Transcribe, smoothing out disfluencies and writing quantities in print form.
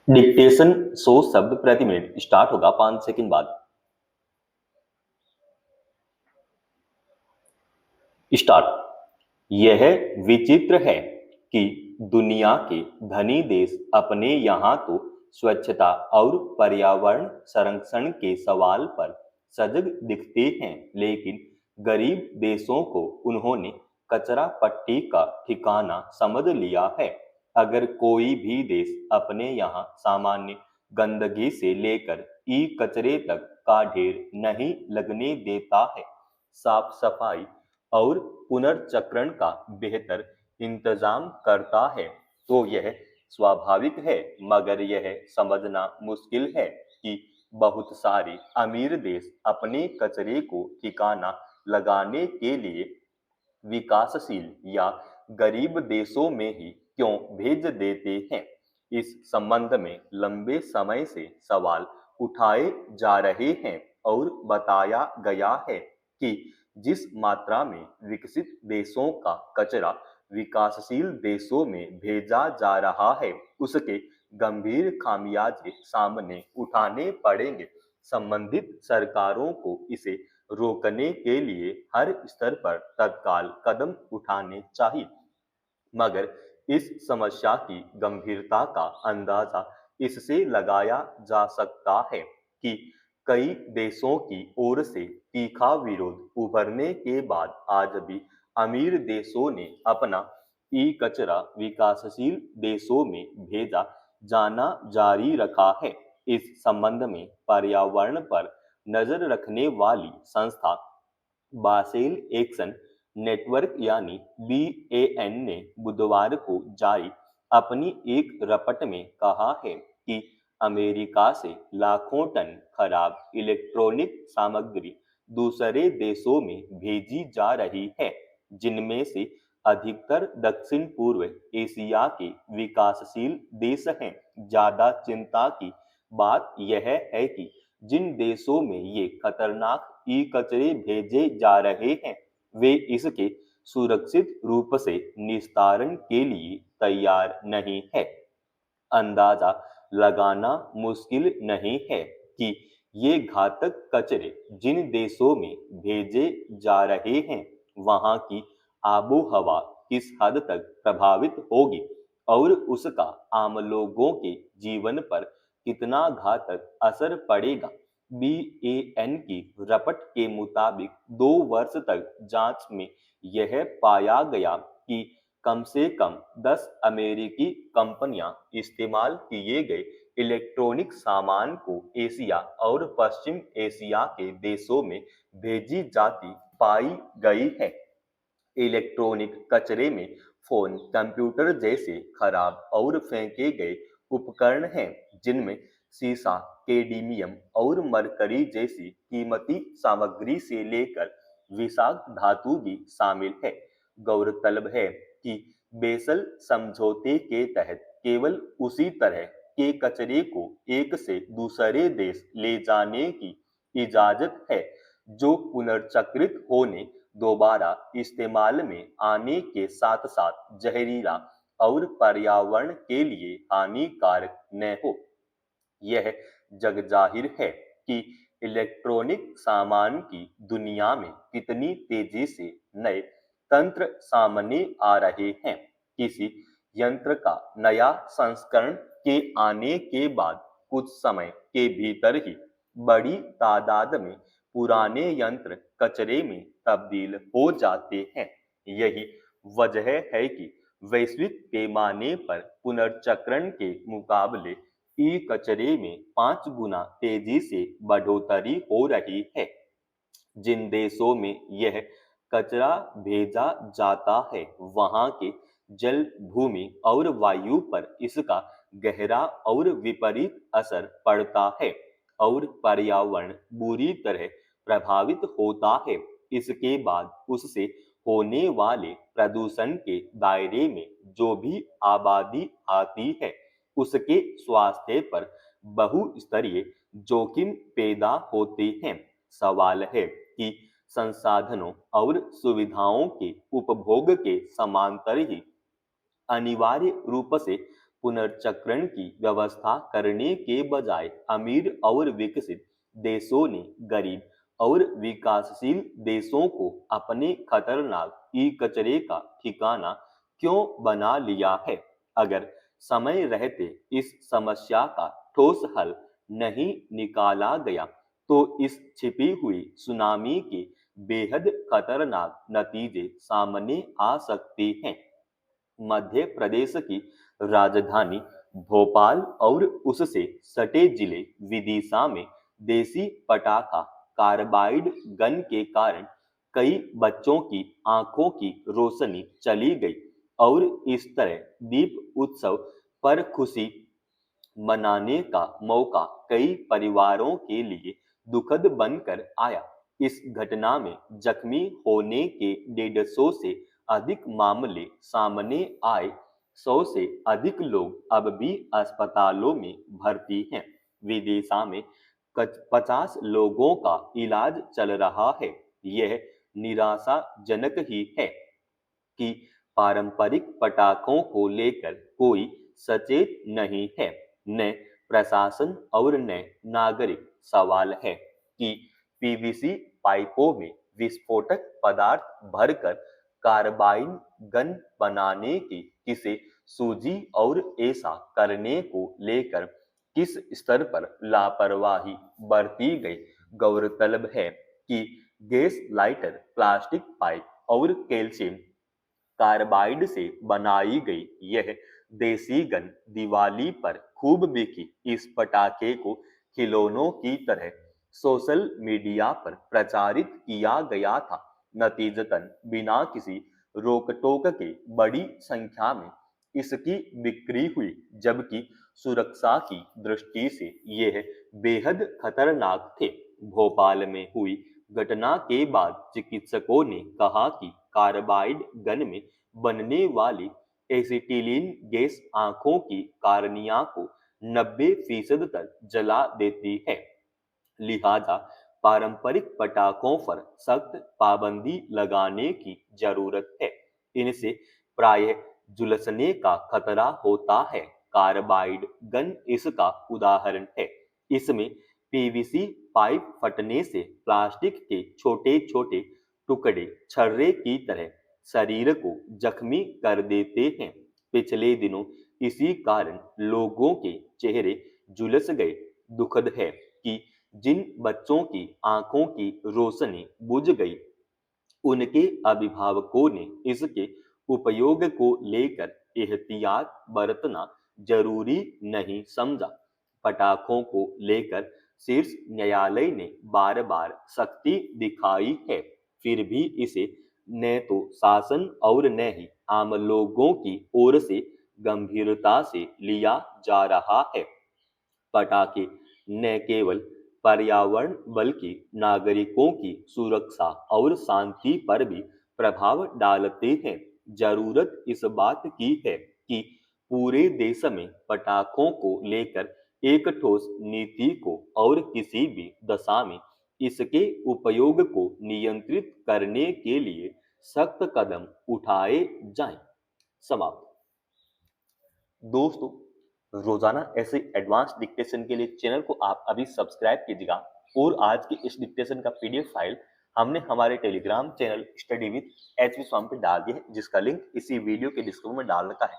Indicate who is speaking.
Speaker 1: Dictation 100 शब्द प्रति minute start होगा 5 सेकंड बाद। स्टार्ट। यह विचित्र है कि दुनिया के धनी देश अपने यहाँ तो स्वच्छता और पर्यावरण संरक्षण के सवाल पर सजग दिखते हैं, लेकिन गरीब देशों को उन्होंने कचरा पट्टी का ठिकाना समझ लिया है। अगर कोई भी देश अपने यहाँ सामान्य गंदगी से लेकर ई कचरे तक का ढेर नहीं लगने देता है, साफ सफाई और पुनर्चक्रण का बेहतर इंतजाम करता है, तो यह स्वाभाविक है। मगर यह समझना मुश्किल है कि बहुत सारे अमीर देश अपने कचरे को ठिकाना लगाने के लिए विकासशील या गरीब देशों में ही क्यों भेज देते हैं। इस संबंध में लंबे समय से सवाल उठाए जा रहे हैं और बताया गया है कि जिस मात्रा में विकसित देशों का कचरा विकासशील देशों में भेजा जा रहा है, उसके गंभीर खामियाजे सामने उठाने पड़ेंगे। संबंधित सरकारों को इसे रोकने के लिए हर स्तर पर तत्काल कदम उठाने चाहिए। मगर इस समस्या की गंभीरता का अंदाजा इससे लगाया जा सकता है कि कई देशों की ओर से तीखा विरोध उभरने के बाद आज भी अमीर देशों ने अपना ई कचरा विकासशील देशों में भेजा जाना जारी रखा है। इस संबंध में पर्यावरण पर नजर रखने वाली संस्था बासेल एक्शन नेटवर्क यानी BAN ने बुधवार को जारी अपनी एक रपट में कहा है कि अमेरिका से लाखों टन खराब इलेक्ट्रॉनिक सामग्री दूसरे देशों में भेजी जा रही है, जिनमें से अधिकतर दक्षिण पूर्व एशिया के विकासशील देश हैं। ज्यादा चिंता की बात यह है कि जिन देशों में ये खतरनाक ई कचरे भेजे जा रहे हैं, वे इसके सुरक्षित रूप से निस्तारण के लिए तैयार नहीं है। अंदाजा लगाना मुश्किल नहीं है कि ये घातक कचरे जिन देशों में भेजे जा रहे हैं, वहां की आबो हवा किस हद तक प्रभावित होगी और उसका आम लोगों के जीवन पर कितना घातक असर पड़ेगा। BAN की रपट के मुताबिक 2 वर्ष तक जांच में यह पाया गया कि कम से कम 10 अमेरिकी कंपनियां इस्तेमाल किए गए इलेक्ट्रॉनिक सामान को एशिया और पश्चिम एशिया के देशों में भेजी जाती पाई गई है। इलेक्ट्रॉनिक कचरे में फोन, कंप्यूटर जैसे खराब और फेंके गए उपकरण हैं, जिनमें सीसा, कैडमियम और मरकरी जैसी कीमती सामग्री से लेकर विषाक्त धातु भी शामिल है। गौरतलब है कि बेसल समझौते के तहत केवल उसी तरह के कचरे को एक से दूसरे देश ले जाने की इजाजत है जो पुनर्चक्रित होने, दोबारा इस्तेमाल में आने के साथ साथ जहरीला और पर्यावरण के लिए हानिकारक न हो। यह जगजाहिर है कि इलेक्ट्रॉनिक सामान की दुनिया में कितनी तेजी से नए तंत्र सामने आ रहे हैं। किसी यंत्र का नया संस्करण के आने के बाद कुछ समय के भीतर ही बड़ी तादाद में पुराने यंत्र कचरे में तब्दील हो जाते हैं। यही वजह है कि वैश्विक पैमाने पर पुनर्चक्रण के मुकाबले ई कचरे में 5 गुना तेजी से बढ़ोतरी हो रही है। जिन देशों में यह कचरा भेजा जाता है, वहां के जल, भूमि और वायु पर इसका गहरा और विपरीत असर पड़ता है और पर्यावरण बुरी तरह प्रभावित होता है। इसके बाद उससे होने वाले प्रदूषण के दायरे में जो भी आबादी आती है, उसके स्वास्थ्य पर बहुस्तरीय जोखिम पैदा होते हैं। सवाल है कि संसाधनों और सुविधाओं के उपभोग के समांतर ही अनिवार्य रूप से पुनर्चक्रण की व्यवस्था करने के बजाय अमीर और विकसित देशों ने गरीब और विकासशील देशों को अपने खतरनाक ई कचरे का ठिकाना क्यों बना लिया है? अगर समय रहते इस समस्या का ठोस हल नहीं निकाला गया तो इस छिपी हुई सुनामी के बेहद खतरनाक नतीजे सामने आ सकते हैं। मध्य प्रदेश की राजधानी भोपाल और उससे सटे जिले विदिशा में देसी पटाखा कार्बाइड गन के कारण कई बच्चों की आंखों की रोशनी चली गई और इस तरह दीप उत्सव पर खुशी मनाने का मौका कई परिवारों के लिए दुखद बनकर आया। इस घटना में जख्मी होने के 150 से अधिक मामले सामने आए। 100 से अधिक लोग अब भी अस्पतालों में भर्ती हैं। विदिशा में 50 लोगों का इलाज चल रहा है। यह निराशाजनक ही है कि पारंपरिक पटाखों को लेकर कोई सचेत नहीं है। न प्रशासन और न नागरिक। सवाल है कि पीवीसी पाइपों में विस्फोटक पदार्थ भरकर कार्बाइन गन बनाने की किसे सूझी और ऐसा करने को लेकर किस स्तर पर लापरवाही बरती गई। गौरतलब है कि गैस लाइटर, प्लास्टिक पाइप और कैल्शियम कार्बाइड से बनाई गई यह देसी गन दिवाली पर खूब बिकी। इस पटाखे को खिलौनों की तरह सोशल मीडिया पर प्रचारित किया गया था। नतीजतन बिना किसी रोक टोक के बड़ी संख्या में इसकी बिक्री हुई, जबकि सुरक्षा की दृष्टि से यह बेहद खतरनाक थे। भोपाल में हुई घटना के बाद चिकित्सकों ने कहा कि कार्बाइड गन में बनने वाली एसिटिलीन गैस आंखों की कार्निया को 90% तक जला देती है। लिहाजा पारंपरिक पटाखों पर सख्त पाबंदी लगाने की जरूरत है। इनसे प्रायः झुलसने का खतरा होता है। कार्बाइड गन इसका उदाहरण है। इसमें पीवीसी पाइप फटने से प्लास्टिक के छोटे छोटे टुकड़े छर्रे की तरह शरीर को जख्मी कर देते हैं। पिछले दिनों इसी कारण लोगों के चेहरे झुलस गए। दुखद है कि जिन बच्चों की आंखों की रोशनी बुझ गई उनके अभिभावकों ने इसके उपयोग को लेकर एहतियात बरतना जरूरी नहीं समझा। पटाखों को लेकर शीर्ष न्यायालय ने बार बार सख्ती दिखाई है, फिर भी इसे न तो शासन और न ही आम लोगों की ओर से गंभीरता से लिया जा रहा है। पटाखे न केवल पर्यावरण बल्कि नागरिकों की सुरक्षा और शांति पर भी प्रभाव डालते हैं। जरूरत इस बात की है कि पूरे देश में पटाखों को लेकर एक ठोस नीति को और किसी भी दशा में इसके उपयोग को नियंत्रित करने के लिए सख्त कदम उठाए जाएं। समाप्त। दोस्तों, रोजाना ऐसे एडवांस डिक्टेशन के लिए चैनल को आप अभी सब्सक्राइब कीजिएगा और आज की इस डिक्टेशन का पीडीएफ फाइल हमने हमारे Telegram channel study with HV Swami पे डाल दिया है, जिसका लिंक इसी वीडियो के डिस्क्रिप्शन में डाल रखा है।